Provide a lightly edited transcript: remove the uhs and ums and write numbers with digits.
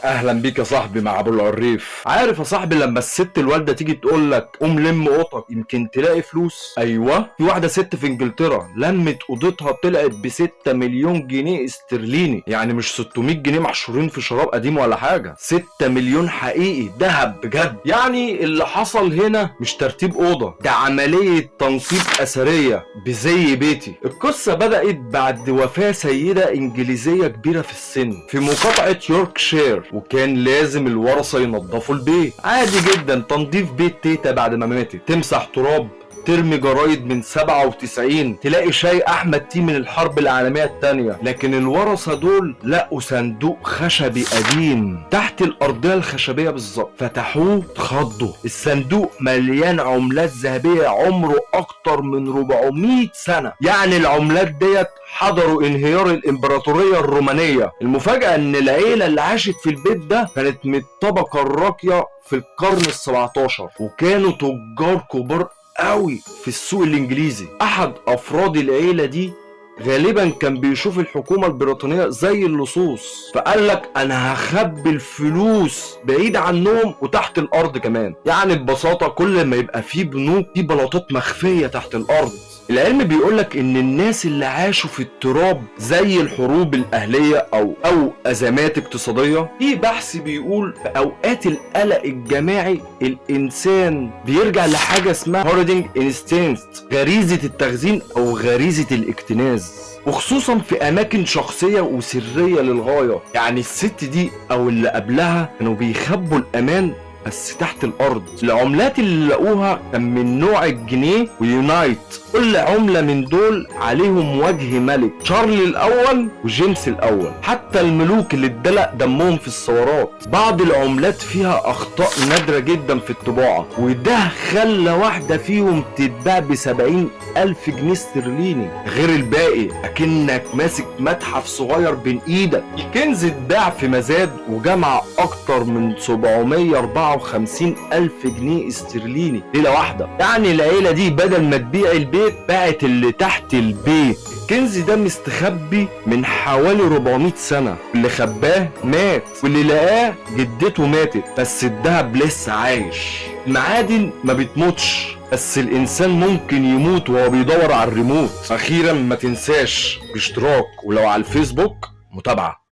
اهلا بيك يا صاحبي مع ابو العريف. عارف يا صاحبي لما الست الوالده تيجي تقول لك قوم لم اوضتك يمكن تلاقي فلوس؟ ايوه، في واحده ست في انجلترا لمت اوضتها طلعت ب 6 مليون جنيه استرليني، يعني مش 600 جنيه محشورين في شراب قديم ولا حاجه، 6 مليون حقيقي ذهب بجد. يعني اللي حصل هنا مش ترتيب اوضه، ده عمليه تنقيب اثريه بزي بيتي. القصه بدات بعد وفاه سيده انجليزيه كبيره في السن في مقاطعه يوركشير، وكان لازم الورثه ينظفوا البيت. عادي جدا تنظيف بيت تيتا بعد ما ماتت، تمسح تراب، ترمي جرايد من 97، تلاقي شاي احمد تي من الحرب العالميه الثانيه. لكن الورثه دول لقوا صندوق خشبي قديم تحت الارضيه الخشبيه بالظبط، فتحوه اتخضوا. الصندوق مليان عملات ذهبيه عمره اكتر من 400 سنه، يعني العملات ديت حضروا انهيار الامبراطوريه الرومانيه. المفاجاه ان العيله اللي عاشت في البيت ده كانت من الطبقه الراقيه في القرن ال17، وكانوا تجار كبار قوي في السوق الانجليزي. احد افراد العيله دي غالبا كان بيشوف الحكومة البريطانية زي اللصوص، فقال لك انا هخبي الفلوس بعيد عنهم وتحت الارض كمان. يعني ببساطة كل ما يبقى في بنوك في بلاطات مخفية تحت الارض. العلم بيقولك ان الناس اللي عاشوا في التراب زي الحروب الاهلية او ازمات اقتصادية، في بحث بيقول في اوقات القلق الجماعي الانسان بيرجع لحاجة اسمها هوردنج انستينكت، غريزة التخزين او غريزة الاكتناز، وخصوصا في اماكن شخصية وسرية للغاية. يعني الست دي او اللي قبلها كانوا بيخبوا الامان بس تحت الارض. العملات اللي لقوها كان من نوع الجنيه ويونايت، كل عملة من دول عليهم وجه ملك، شارل الاول وجيمس الاول. حتى الملوك اللي اتدلق دمهم في الثورات. بعض العملات فيها اخطاء نادرة جدا في الطباعة، وده خلى واحدة فيهم تتباع ب70,000 جنيه استرليني، غير الباقي اكنك ماسك متحف صغير بين ايدك. الكنز اتباع في مزاد وجمع اكتر من 754,000 جنيه استرليني ليلة واحدة. يعني العيلة دي بدل ما تبيع البيت باعت اللي تحت البيت. الكنز ده مستخبي من حوالي 400 سنة، اللي خباه مات واللي لقاه جدته ماتت، بس الدهب لسه عايش. المعادن ما بتموتش، بس الانسان ممكن يموت وهو بيدور على الريموت. اخيرا ما تنساش الاشتراك، ولو على الفيسبوك متابعة.